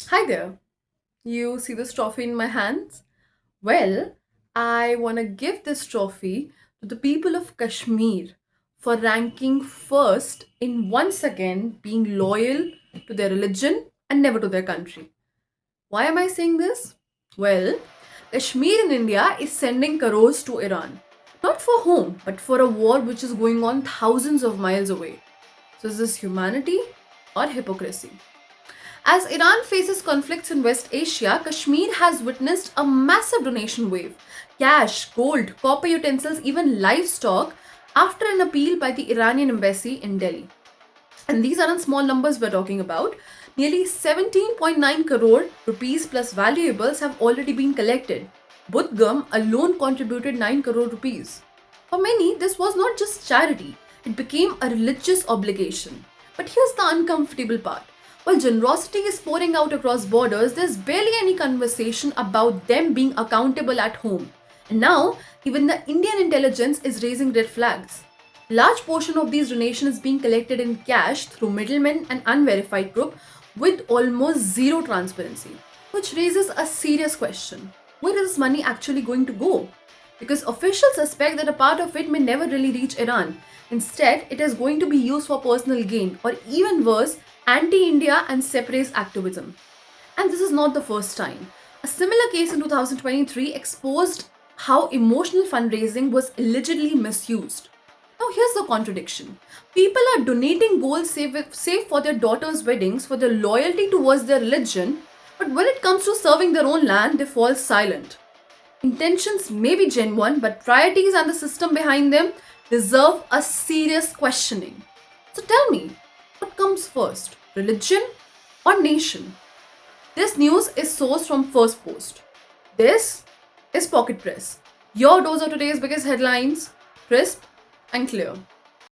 Hi there. You see this trophy in my hands? Well, I want to give this trophy to the people of Kashmir for ranking first in once again being loyal to their religion and never to their country. Why am I saying this? Well, Kashmir in India is sending crores to Iran. Not for home, but for a war which is going on thousands of miles away. So is this humanity or hypocrisy? As Iran faces conflicts in West Asia, Kashmir has witnessed a massive donation wave cash, gold, copper utensils, even livestock after an appeal by the Iranian embassy in Delhi. And these aren't small numbers we're talking about. Nearly 17.9 crore rupees plus valuables have already been collected. Budgam alone contributed 9 crore rupees. For many, this was not just charity, it became a religious obligation. But here's the uncomfortable part. While generosity is pouring out across borders, there's barely any conversation about them being accountable at home. And now, even the Indian intelligence is raising red flags. Large portion of these donations is being collected in cash through middlemen and unverified group with almost zero transparency, which raises a serious question. Where is this money actually going to go? Because officials suspect that a part of it may never really reach Iran. Instead, it is going to be used for personal gain or even worse, anti-India and separatist activism. And this is not the first time. A similar case in 2023 exposed how emotional fundraising was allegedly misused. Now, here's the contradiction. People are donating gold save for their daughters' weddings for their loyalty towards their religion, but when it comes to serving their own land, they fall silent. Intentions may be genuine, but priorities and the system behind them deserve a serious questioning. So tell me, what comes first, religion or nation? This news is sourced from First Post. This is Pocket Press. Your dose of today's biggest headlines, crisp and clear.